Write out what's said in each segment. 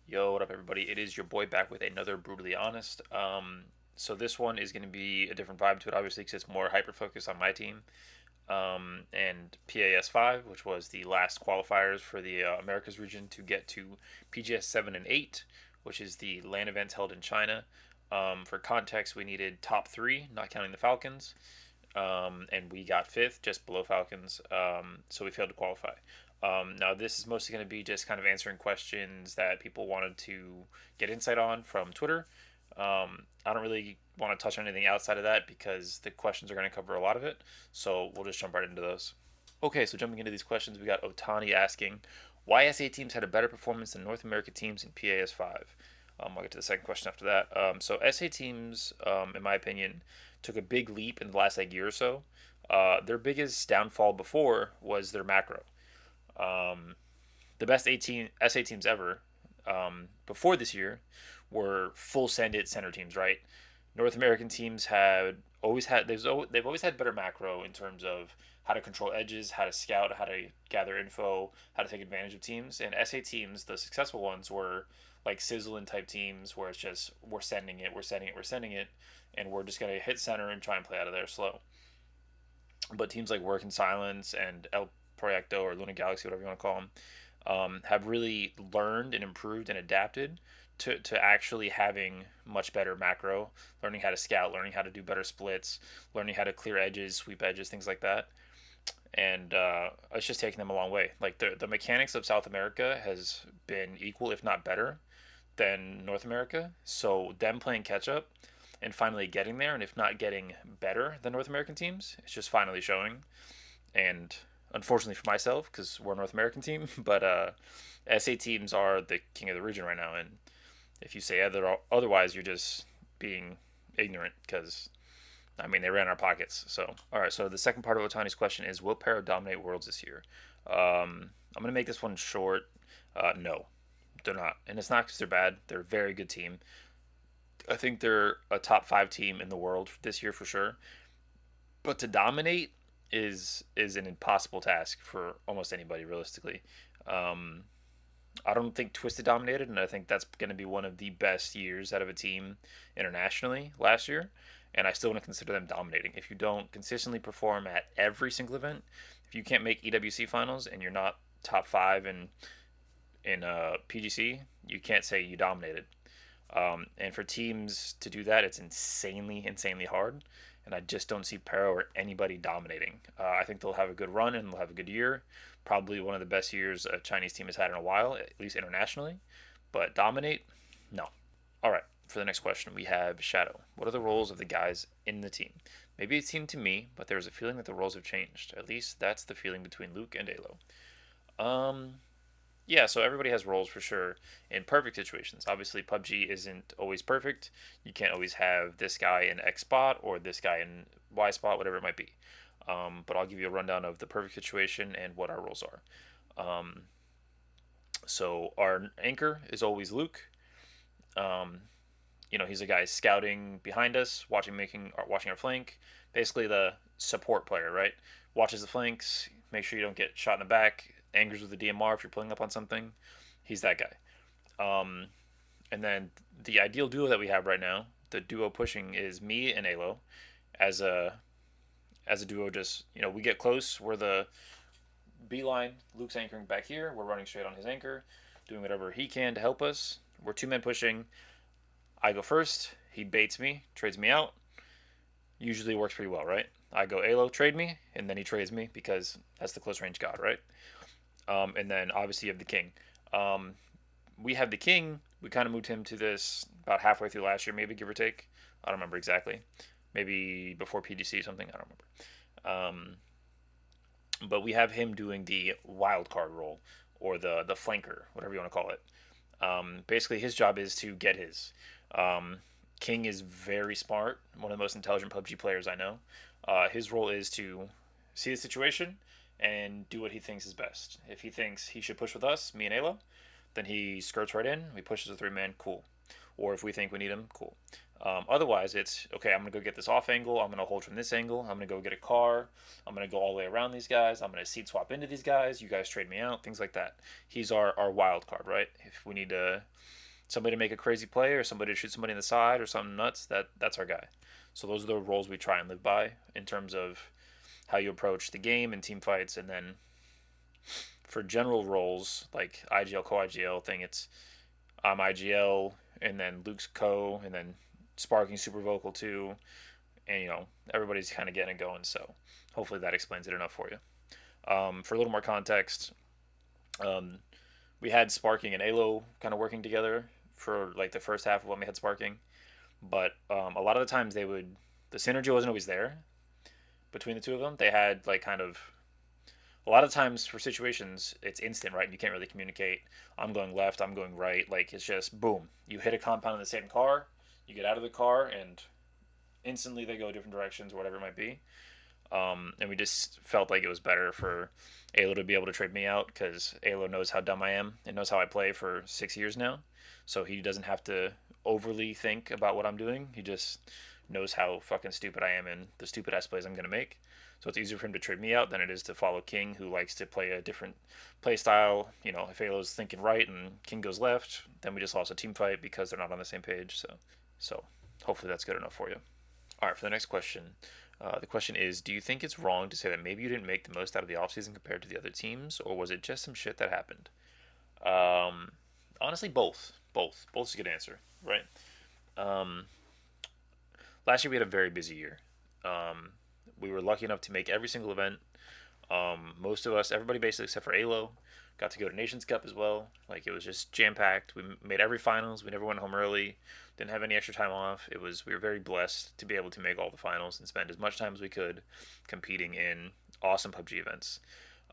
Yo, what up, everybody? It is your boy back with another Brutally Honest. So this one is going to be a different vibe to it, obviously, because it's more hyper focused on my team. And PAS 5, which was the last qualifiers for the Americas region to get to PGS 7 and 8, which is the LAN events held in China. For context, we needed top three, not counting the Falcons, and we got fifth, just below Falcons. So we failed to qualify. Now, this is mostly going to be just kind of answering questions that people wanted to get insight on from Twitter. I don't really want to touch on anything outside of that because the questions are going to cover a lot of it. So we'll just jump right into those. Okay, so jumping into these questions, we got Otani asking why SA teams had a better performance than North America teams in PAS 5. I'll get to the second question after that. So SA teams, in my opinion, took a big leap in the last year or so. Their biggest downfall before was their macro. Um, the best 18 SA teams ever before this year were full send it center teams, right? North American teams had always had they've always had better macro in terms of how to control edges, how to scout, how to gather info, how to take advantage of teams. And SA teams, the successful ones, were like sizzling type teams where it's just we're sending it, we're sending it, we're sending it, and we're just gonna hit center and try and play out of there slow. But teams like Work in Silence and El Proyecto or Luna Galaxy, whatever you want to call them, have really learned and improved and adapted to actually having much better macro, learning how to scout, learning how to do better splits, learning how to clear edges, sweep edges, things like that. And it's just taking them a long way. Like the mechanics of South America has been equal, if not better, than North America. So them playing catch up and finally getting there, and if not getting better than North American teams, it's just finally showing. And unfortunately for myself, because we're a North American team, but SA teams are the king of the region right now. And if you say otherwise, you're just being ignorant because, I mean, they ran our pockets. So, all right. So the second part of Otani's question is, will Para dominate Worlds this year? I'm going to make this one short. No, they're not. And it's not because they're bad. They're a very good team. I think they're a top five team in the world this year for sure. But to dominate is an impossible task for almost anybody realistically. Um, I don't think Twisted dominated, and I think that's going to be one of the best years out of a team internationally last year. And I still want to consider them dominating. If you don't consistently perform at every single event, if you can't make EWC finals and you're not top five in PGC, you can't say you dominated. And for teams to do that, it's insanely hard. And I just don't see Pero or anybody dominating. I think they'll have a good run and they'll have a good year. Probably one of the best years a Chinese team has had in a while, at least internationally. But dominate, no. All right, for the next question, we have Shadow. What are the roles of the guys in the team? Maybe it seemed to me, but there's a feeling that the roles have changed. At least that's the feeling between Luke and Alo. Um, yeah, so everybody has roles for sure in perfect situations. Obviously, PUBG isn't always perfect. You can't always have this guy in X spot or this guy in Y spot, whatever it might be. But I'll give you a rundown of the perfect situation and what our roles are. Um, so our anchor is always Luke. Um, he's a guy scouting behind us, watching our flank. Basically, the support player, right? Watches the flanks, make sure you don't get shot in the back. Angers with the DMR if you're pulling up on something. He's that guy. Um, and then the ideal duo that we have right now, the duo pushing, is me and Alo. As a duo, just we get close. We're the beeline. Luke's anchoring back here. We're running straight on his anchor, doing whatever he can to help us. We're two men pushing. I go first. He baits me, trades me out. Usually works pretty well, right? I go Alo, trade me, and then he trades me because that's the close range god, right? And then obviously you have the king. Um, we have the king. We kind of moved him to this about halfway through last year, maybe give or take. I don't remember exactly. Maybe before PGC or something. I don't remember. But we have him doing the wild card role or the flanker, whatever you want to call it. Basically, his job is to get his. Um, King is very smart, one of the most intelligent PUBG players I know. His role is to see the situation and do what he thinks is best. If he thinks he should push with us, me and Ayla, then he skirts right in. We push as a three man. Cool. or if we think we need them, cool. Otherwise, it's okay. I'm gonna go get this off angle. I'm gonna hold from this angle. I'm gonna go get a car. I'm gonna go all the way around these guys. I'm gonna seed swap into these guys. You guys trade me out. Things like that. He's our wild card, right? If we need somebody to make a crazy play or somebody to shoot somebody in the side or something nuts, that's our guy. So those are the roles we try and live by in terms of how you approach the game and team fights. And then for general roles like IGL, co-IGL thing, it's I'm IGL and then Luke's co and then Sparking super vocal too. And everybody's kind of getting it going. So hopefully that explains it enough for you. For a little more context, um, we had Sparking and Alo kind of working together for like the first half of when we had Sparking, but a lot of the times the synergy wasn't always there between the two of them. They had like kind of a lot of times for situations it's instant, right? And you can't really communicate. I'm going left, I'm going right. Like it's just boom. You hit a compound in the same car, you get out of the car, and instantly they go different directions or whatever it might be. And we just felt like it was better for Alo to be able to trade me out because Alo knows how dumb I am and knows how I play for 6 years now. So he doesn't have to overly think about what I'm doing. He just knows how fucking stupid I am and the stupid ass plays I'm going to make. So it's easier for him to trade me out than it is to follow King, who likes to play a different play style. If Alo's thinking right and King goes left, then we just lost a team fight because they're not on the same page. So hopefully that's good enough for you. All right, for the next question. The question is, do you think it's wrong to say that maybe you didn't make the most out of the offseason compared to the other teams, or was it just some shit that happened? Um, Honestly, both. Both is a good answer, right? Um, Last year we had a very busy year. Um, we were lucky enough to make every single event. Most of us, everybody basically except for Alo, got to go to Nations Cup as well. Like it was just jam packed. We made every finals. We never went home early. Didn't have any extra time off. We were very blessed to be able to make all the finals and spend as much time as we could competing in awesome PUBG events.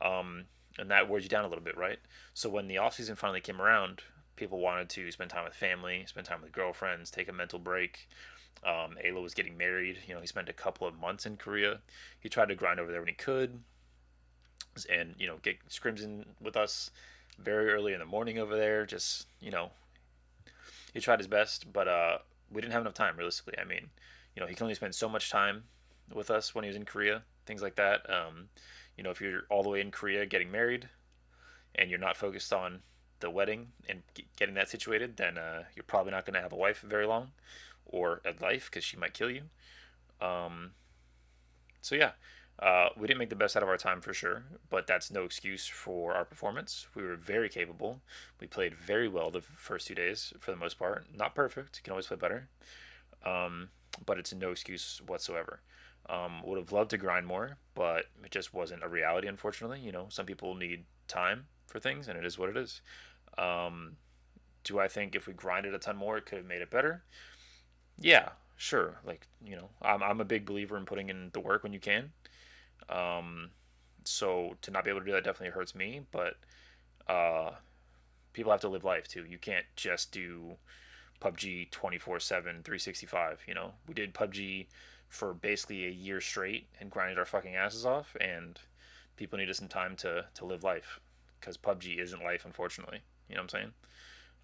Um, and that wears you down a little bit, right? So when the off season finally came around, people wanted to spend time with family, spend time with girlfriends, take a mental break. Alo was getting married. He spent a couple of months in Korea. He tried to grind over there when he could, and get scrims in with us very early in the morning over there. Just he tried his best, but we didn't have enough time realistically. I mean, he can only spend so much time with us when he was in Korea, things like that. If you're all the way in Korea getting married and you're not focused on the wedding and getting that situated, then you're probably not going to have a wife very long or a life because she might kill you. Um, so yeah, we didn't make the best out of our time for sure, but that's no excuse for our performance. We were very capable. We played very well the first 2 days for the most part. Not perfect. You can always play better. Um, but it's no excuse whatsoever. Would have loved to grind more, but it just wasn't a reality, unfortunately. Some people need time for things, and it is what it is. Um, do I think if we grinded a ton more, it could have made it better? Yeah, sure. Like, I'm a big believer in putting in the work when you can. Um, so to not be able to do that definitely hurts me, but uh, people have to live life too. You can't just do PUBG 24/7, 365. We did PUBG for basically a year straight and grinded our fucking asses off, and people needed some time to live life because PUBG isn't life, unfortunately. You know what I'm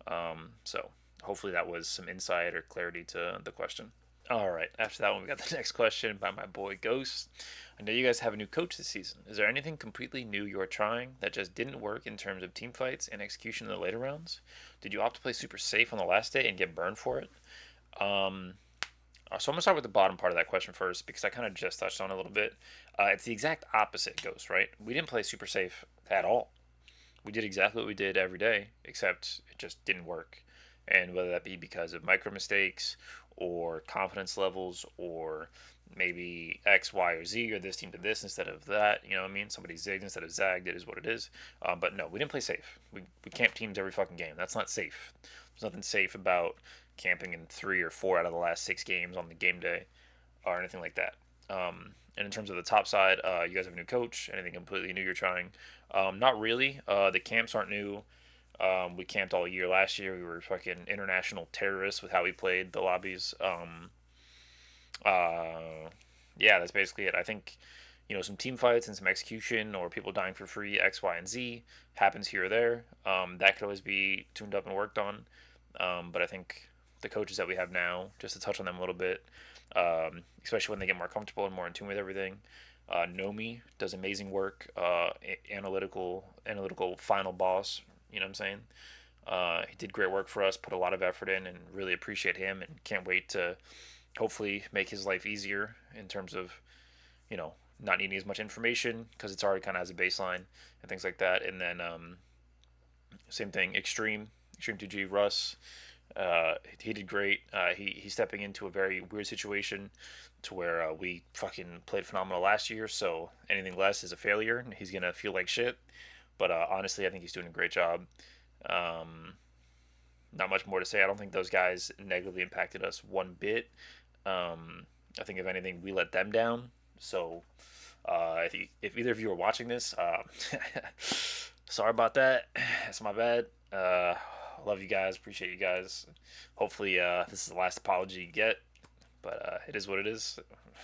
saying? So hopefully that was some insight or clarity to the question. All right. After that one, we got the next question by my boy Ghost. I know you guys have a new coach this season. Is there anything completely new you're trying that just didn't work in terms of team fights and execution in the later rounds? Did you opt to play super safe on the last day and get burned for it? Um, so I'm gonna start with the bottom part of that question first because I kind of just touched on it a little bit. It's the exact opposite, Ghost. Right? We didn't play super safe at all. We did exactly what we did every day, except it just didn't work. And whether that be because of micro mistakes or confidence levels or maybe X, Y, or Z, or this team did this instead of that. You know what I mean? Somebody zigged instead of zagged. It is what it is. But no, we didn't play safe. We camp teams every fucking game. That's not safe. There's nothing safe about camping in 3 or 4 out of the last 6 games on the game day or anything like that. And in terms of the top side, you guys have a new coach. Anything completely new you're trying? Not really. The camps aren't new. We camped all year last year. We were fucking international terrorists with how we played the lobbies. Yeah, that's basically it. I think, some team fights and some execution or people dying for free, X, Y, and Z happens here or there. That could always be tuned up and worked on. But I think the coaches that we have now, just to touch on them a little bit, especially when they get more comfortable and more in tune with everything. Nomi does amazing work. Analytical final boss. You know what I'm saying? He did great work for us, put a lot of effort in, and really appreciate him. And can't wait to hopefully make his life easier in terms of, you know, not needing as much information because it's already kind of has a baseline and things like that. And then same thing, Extreme 2G Russ. He did great. He's stepping into a very weird situation to where we fucking played phenomenal last year. So anything less is a failure. And he's gonna feel like shit. But honestly, I think he's doing a great job. Um, Not much more to say. I don't think those guys negatively impacted us one bit. I think if anything, we let them down. So if either of you are watching this, sorry about that. It's my bad. Love you guys. Appreciate you guys. Hopefully, this is the last apology you get. But it is what it is.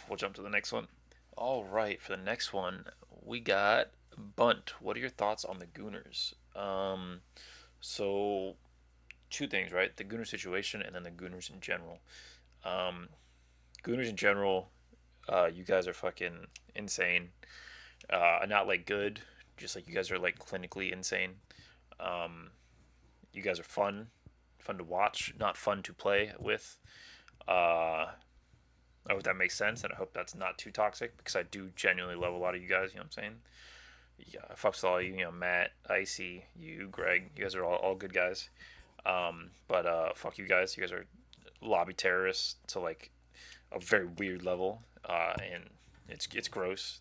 We'll jump to the next one. All right, for the next one, we got Bunt. What are your thoughts on the Gooners? So two things, right? The Gooner situation and then the Gooners in general. Um, Gooners in general, you guys are fucking insane. Not like good, just like you guys are like clinically insane. Um, you guys are fun to watch, not fun to play with. Uh, I hope that makes sense, and I hope that's not too toxic because I do genuinely love a lot of you guys. You know what I'm saying? Yeah, fucks with all you. You know, Matt, Icy, you, Greg. You guys are all good guys. But fuck you guys. You guys are lobby terrorists to like a very weird level, and it's gross.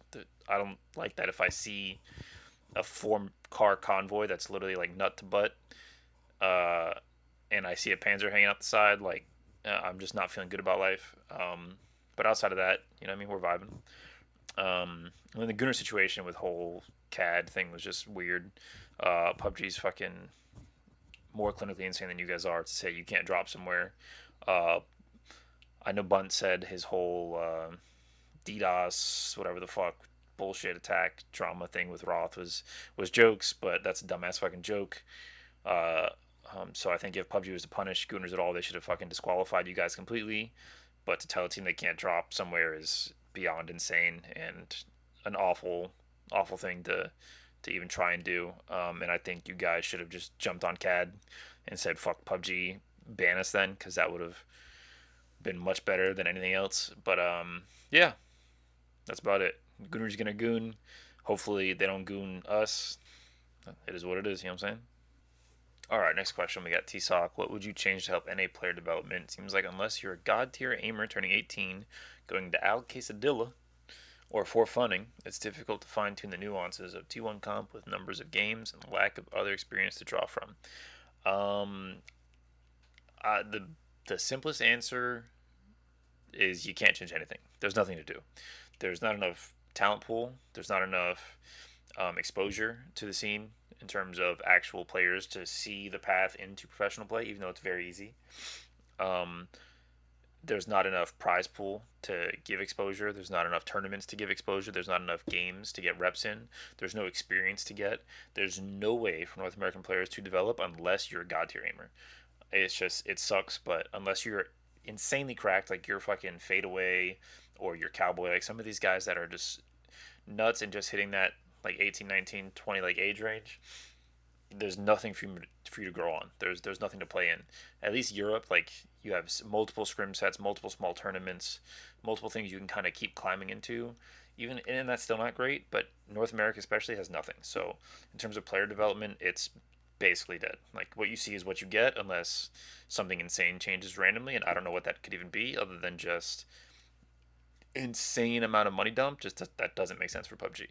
I don't like that. If I see a four-car convoy that's literally like nut to butt, uh, and I see a Panzer hanging out the side, like I'm just not feeling good about life. But outside of that, you know, what I mean, we're vibing. And then the Gunner situation with whole CAD thing was just weird. PUBG's fucking more clinically insane than you guys are to say you can't drop somewhere. Uh, I know Bunt said his whole DDoS, whatever the fuck, bullshit attack drama thing with Roth was jokes, but that's a dumbass fucking joke. Uh, so I think if PUBG was to punish Gooners at all, they should have fucking disqualified you guys completely. But to tell a team they can't drop somewhere is beyond insane and an awful thing to even try and do. And I think you guys should have just jumped on CAD and said fuck PUBG, ban us then, because that would have been much better than anything else. But yeah, that's about it. Gooner's gonna goon. Hopefully they don't goon us. It is what it is. You know what I'm saying? All right, next question. We got T-Sock. What would you change to help NA player development? Seems like unless you're a god tier aimer turning 18, going to Al Quesadilla, or for funning, it's difficult to fine tune the nuances of T1 comp with numbers of games and lack of other experience to draw from. Um, the simplest answer is you can't change anything. There's nothing to do. There's not enough talent pool. There's not enough exposure to the scene in terms of actual players to see the path into professional play, even though it's very easy. Um, there's not enough prize pool to give exposure. There's not enough tournaments to give exposure. There's not enough games to get reps in. There's no experience to get. There's no way for North American players to develop unless you're a god tier aimer. It's just, it sucks, but unless you're insanely cracked, like you're fucking fadeaway or you're cowboy, like some of these guys that are just nuts and just hitting that like 18, 19, 20 like age range, there's nothing for you to grow on. There's nothing to play in. At least Europe, like you have multiple scrim sets, multiple small tournaments, multiple things you can kind of keep climbing into. Even and that's still not great, but North America especially has nothing. So in terms of player development, it's basically dead. Like what you see is what you get, unless something insane changes randomly, and I don't know what that could even be, other than just insane amount of money dump. Just that doesn't make sense for PUBG.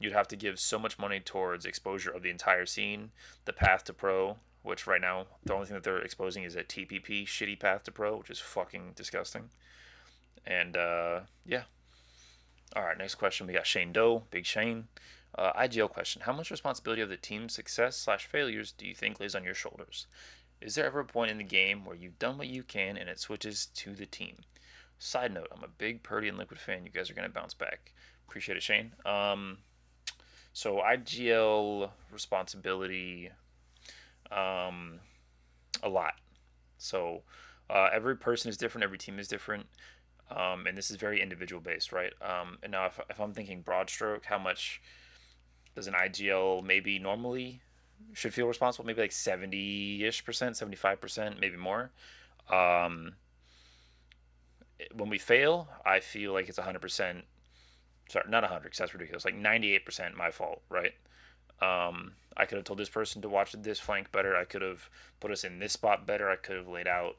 You'd have to give so much money towards exposure of the entire scene, the path to pro, which right now the only thing that they're exposing is a TPP shitty path to pro, which is fucking disgusting. And yeah. All right, next question. We got Shane Doe, Big Shane. IGL question: how much responsibility of the team's success slash failures do you think lays on your shoulders? Is there ever a point in the game where you've done what you can and it switches to the team? Side note: I'm a big Purdy and Liquid fan. You guys are gonna bounce back. Appreciate it, Shane. So IGL responsibility, a lot. So Every person is different. Every team is different. And this is very individual based, right? And now, if I'm thinking broad stroke, how much does an IGL maybe normally should feel responsible? Maybe like 70-ish%, 75%, maybe more. Um, when we fail, I feel like it's 100%. Sorry, not 100, because that's ridiculous. Like 98% my fault, right? I could have told this person to watch this flank better. I could have put us in this spot better. I could have laid out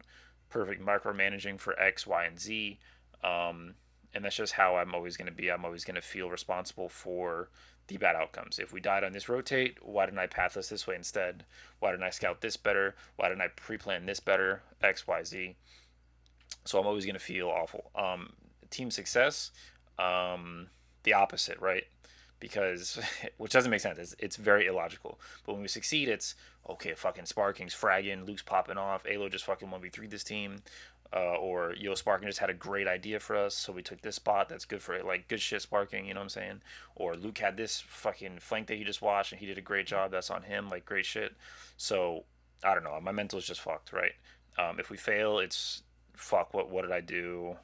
perfect micromanaging for X, Y, and Z. And that's just how I'm always going to be. I'm always going to feel responsible for the bad outcomes. If we died on this rotate, why didn't I path us this way instead? Why didn't I scout this better? Why didn't I pre-plan this better? X, Y, Z. So I'm always going to feel awful. Team success, the opposite, right? Because which doesn't make sense. It's very illogical. But when we succeed, it's okay. Fucking Sparking's fragging, Luke's popping off. Alo just fucking 1v3 this team, or yo Sparking just had a great idea for us, so we took this spot. That's good for it. Like good shit, Sparking. You know what I'm saying? Or Luke had this fucking flank that he just watched and he did a great job. That's on him. Like great shit. So I don't know. My mental is just fucked, right? If we fail, it's fuck. What did I do?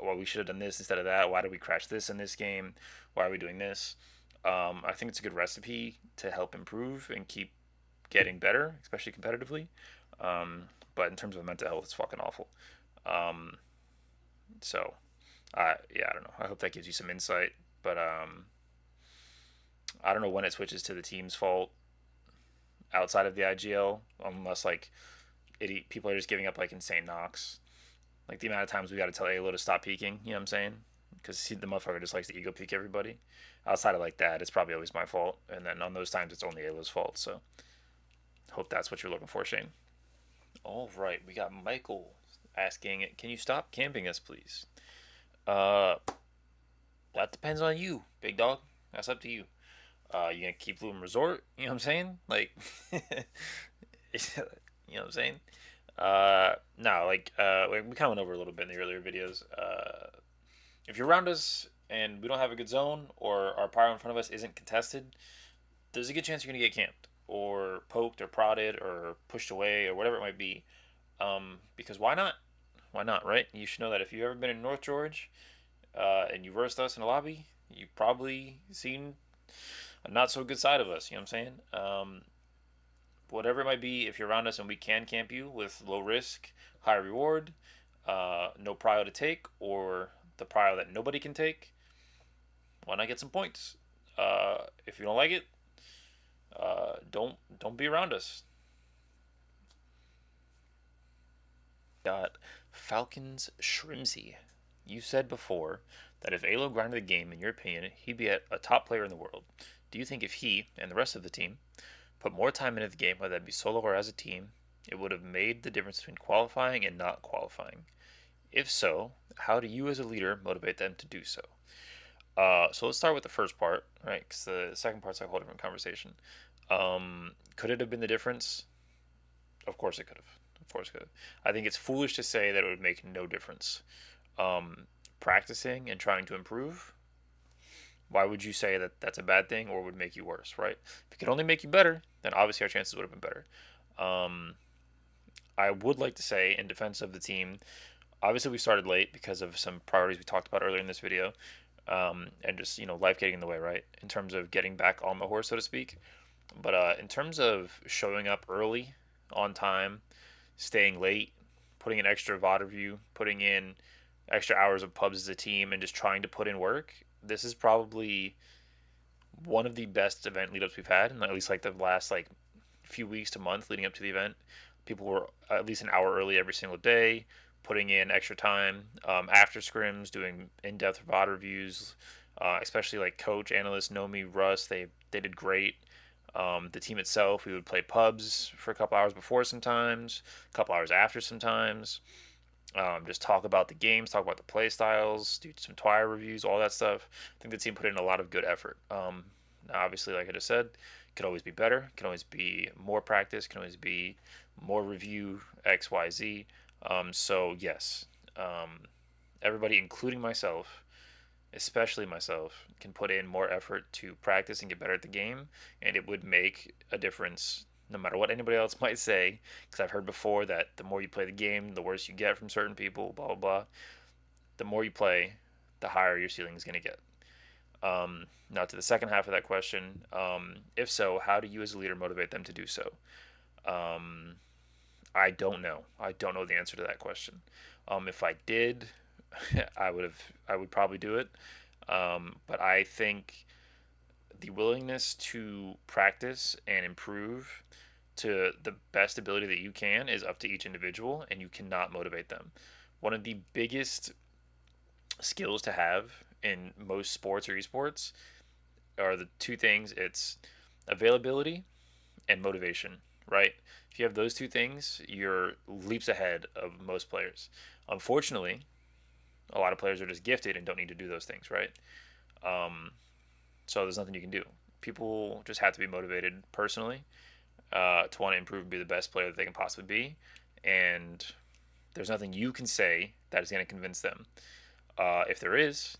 Well, we should have done this instead of that. Why did we crash this in this game? Why are we doing this? I think it's a good recipe to help improve and keep getting better, especially competitively. But in terms of mental health, it's fucking awful. Um, so, yeah, I don't know. I hope that gives you some insight. But I don't know when it switches to the team's fault outside of the IGL, unless like people are just giving up like insane knocks. Like the amount of times we got to tell Alo to stop peeking. You know what I'm saying? Because the motherfucker just likes to ego peek everybody. Outside of like that, it's probably always my fault. And then on those times, it's only Alo's fault. So hope that's what you're looking for, Shane. All right, we got Michael asking, "Can you stop camping us, please?" Uh, that depends on you, big dog. That's up to you. You gonna keep Bloom Resort? You know what I'm saying? Like, you know what I'm saying? No, like, we kind of went over a little bit in the earlier videos. If you're around us and we don't have a good zone or our pyro in front of us isn't contested, there's a good chance you're gonna get camped or poked or prodded or pushed away or whatever it might be. Because why not? Why not, right? You should know that if you've ever been in North George and you versed us in a lobby, you've probably seen a not so good side of us. You know what I'm saying? Whatever it might be, if you're around us and we can camp you with low risk, high reward, no prio to take, or the prio that nobody can take, why not get some points? If you don't like it, don't be around us. Got Falcons Shrimsy. You said before that if Alo grinded the game, in your opinion, he'd be a top player in the world. Do you think if he and the rest of the team put more time into the game, whether that be solo or as a team, it would have made the difference between qualifying and not qualifying? If so, how do you as a leader motivate them to do so? So let's start with the first part, right? Because the second part's like a whole different conversation. Could it have been the difference? Of course it could have. Of course it could have. I think it's foolish to say that it would make no difference. Practicing and trying to improve, why would you say that that's a bad thing or would make you worse, right? If it could only make you better, then obviously our chances would have been better. I would like to say, in defense of the team, obviously we started late because of some priorities we talked about earlier in this video, and just life getting in the way, right? In terms of getting back on the horse, so to speak. But in terms of showing up early, on time, staying late, putting in extra VOD review, putting in extra hours of pubs as a team, and just trying to put in work, this is probably one of the best event lead ups we've had, and at least like the last like few weeks to month leading up to the event. People were at least an hour early every single day, putting in extra time after scrims, doing in-depth VOD reviews. Especially like coach, analyst, Nomi, Russ, they did great. The team itself, we would play pubs for a couple hours before sometimes, a couple hours after sometimes. Just talk about the games, talk about the play styles, do some Twire reviews, all that stuff. I think the team put in a lot of good effort. Now, obviously, like I just said, could always be better, can always be more practice, can always be more review, X, Y, Z. So, yes, everybody, including myself, especially myself, can put in more effort to practice and get better at the game, and it would make a difference no matter what anybody else might say, because I've heard before that the more you play the game, the worse you get from certain people, blah, blah, blah. The more you play, the higher your ceiling is going to get. Now, to the second half of that question, if so, how do you as a leader motivate them to do so? Um, I don't know. I don't know the answer to that question. If I did, I would probably do it. But I think the willingness to practice and improve to the best ability that you can is up to each individual, and you cannot motivate them. One of the biggest skills to have in most sports or esports are the two things: it's availability and motivation, right? If you have those two things, you're leaps ahead of most players. Unfortunately, a lot of players are just gifted and don't need to do those things, right? Um, so there's nothing you can do. People just have to be motivated personally to want to improve and be the best player that they can possibly be, and there's nothing you can say that is going to convince them. If there is,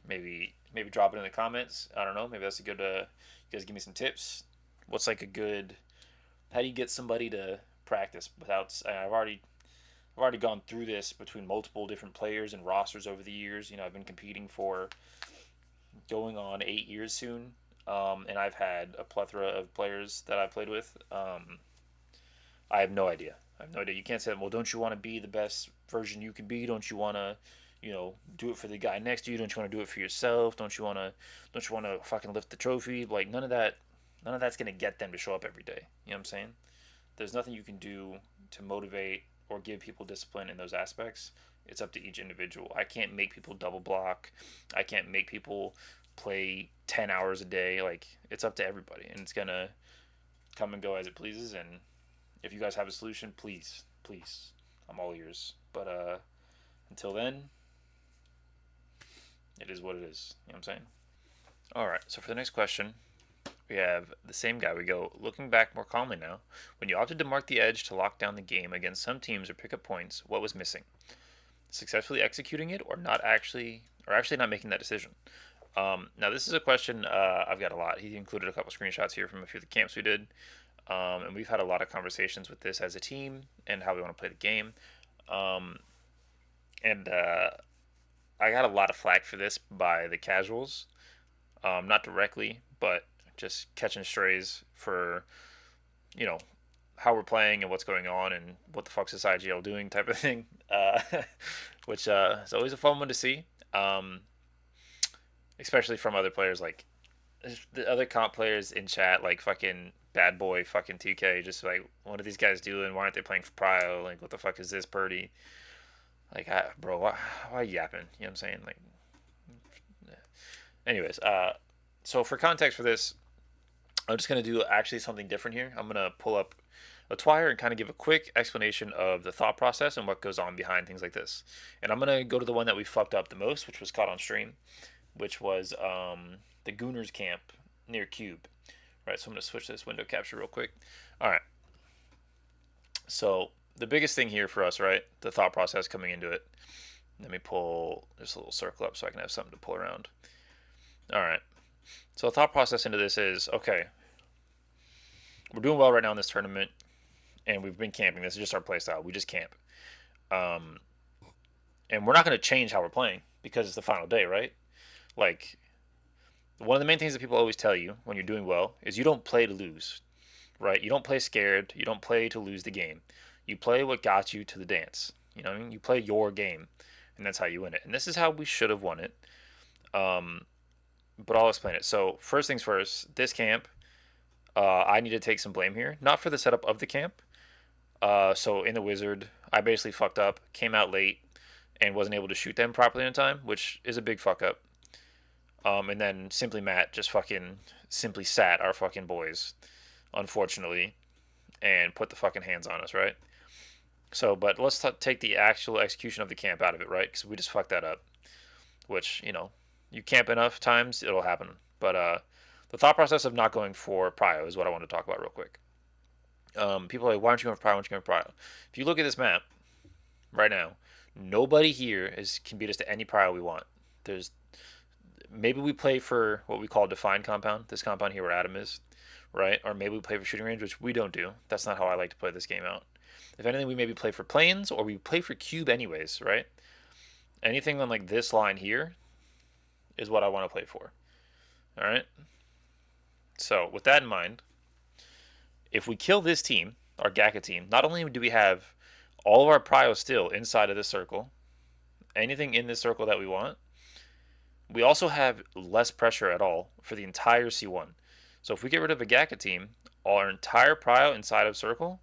maybe drop it in the comments. I don't know. Maybe that's a good. You guys give me some tips. What's like a good? How do you get somebody to practice without? I've already gone through this between multiple different players and rosters over the years. You know, I've been competing for going on 8 years soon, and I've had a plethora of players that I played with. I have no idea. I have no idea. You can't say, well, don't you want to be the best version you can be? Don't you want to, do it for the guy next to you? Don't you want to do it for yourself? Don't you want to fucking lift the trophy? Like none of that's gonna get them to show up every day. You know what I'm saying? There's nothing you can do to motivate or give people discipline in those aspects. It's up to each individual. I can't make people double block. I can't make people play 10 hours a day. Like it's up to everybody, and it's gonna come and go as it pleases. And if you guys have a solution, please, I'm all ears. But until then, it is what it is. You know what I'm saying? All right. So for the next question, we have the same guy. We go, looking back more calmly now, when you opted to mark the edge to lock down the game against some teams or pick up points, what was missing? Successfully executing it, or actually not making that decision? Now this is a question I've got a lot. He included a couple screenshots here from a few of the camps we did, and we've had a lot of conversations with this as a team and how we want to play the game. Um, and I got a lot of flack for this by the casuals, not directly, but just catching strays for, you know, how we're playing and what's going on and what the fuck's this IGL doing type of thing, which is always a fun one to see, especially from other players, like the other comp players in chat, like fucking bad boy fucking 2K, just like, what are these guys doing? Why aren't they playing for Prio? Like, what the fuck is this, Purdy? Like, bro, why yapping? You know what I'm saying? Like, anyways, so for context for this, I'm just going to do actually something different here. I'm going to pull up a Twire and kind of give a quick explanation of the thought process and what goes on behind things like this. And I'm going to go to the one that we fucked up the most, which was caught on stream, which was the Gooners camp near Cube. Right, so I'm going to switch this window capture real quick. All right. So the biggest thing here for us, right, the thought process coming into it. Let me pull this little circle up so I can have something to pull around. All right. So the thought process into this is, okay, we're doing well right now in this tournament, and we've been camping. This is just our play style. We just camp. And we're not going to change how we're playing because it's the final day, right? Like, one of the main things that people always tell you when you're doing well is you don't play to lose, right? You don't play scared. You don't play to lose the game. You play what got you to the dance. You know what I mean? You play your game, and that's how you win it. And this is how we should have won it. But I'll explain it. So first things first, this camp, I need to take some blame here. Not for the setup of the camp. So in the Wizard, I basically fucked up, came out late, and wasn't able to shoot them properly in time, which is a big fuck up. And then Simply Matt just fucking simply sat our fucking boys, unfortunately, and put the fucking hands on us, right? So, but let's take the actual execution of the camp out of it, right? Because we just fucked that up, which, you camp enough times, it'll happen. But the thought process of not going for Prio is what I want to talk about real quick. People are like, why aren't you going for Prio? Why aren't you going for Prio? If you look at this map right now, nobody here can beat us to any Prio we want. Maybe we play for what we call defined compound. This compound here where Adam is, right? Or maybe we play for shooting range, which we don't do. That's not how I like to play this game out. If anything, we maybe play for planes, or we play for cube anyways, right? Anything on like this line here is what I want to play for. All right. So with that in mind, if we kill this team, our Gaka team, not only do we have all of our prio still inside of this circle, anything in this circle that we want, we also have less pressure at all for the entire C1. So if we get rid of a Gaka team, our entire prio inside of circle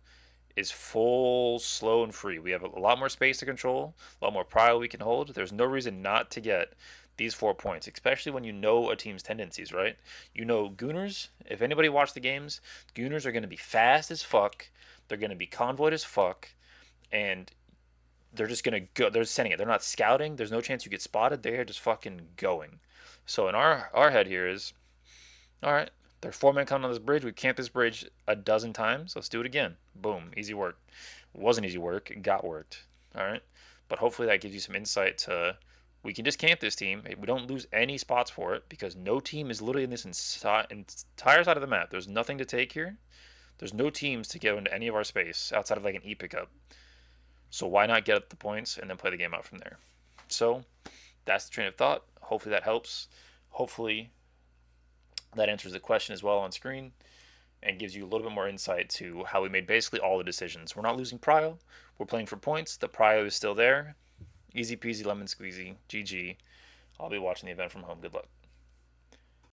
is full, slow, and free. We have a lot more space to control, a lot more prio we can hold. There's no reason not to get these 4 points, especially when you know a team's tendencies, right? You know Gooners, if anybody watched the games, Gooners are going to be fast as fuck. They're going to be convoyed as fuck. And they're just going to go. They're sending it. They're not scouting. There's no chance you get spotted. They're just fucking going. So in our head here is, all right, there are 4 men coming on this bridge. We've camped this bridge a dozen times. Let's do it again. Boom. Easy work. It wasn't easy work. It got worked. All right. But hopefully that gives you some insight to we can just camp this team. We don't lose any spots for it because no team is literally in this entire side of the map. There's nothing to take here. There's no teams to go into any of our space outside of like an E pickup. So why not get the points and then play the game out from there? So that's the train of thought. Hopefully that helps. Hopefully that answers the question as well on screen and gives you a little bit more insight to how we made basically all the decisions. We're not losing prio. We're playing for points. The prio is still there. Easy peasy lemon squeezy. GG. I'll be watching the event from home. Good luck.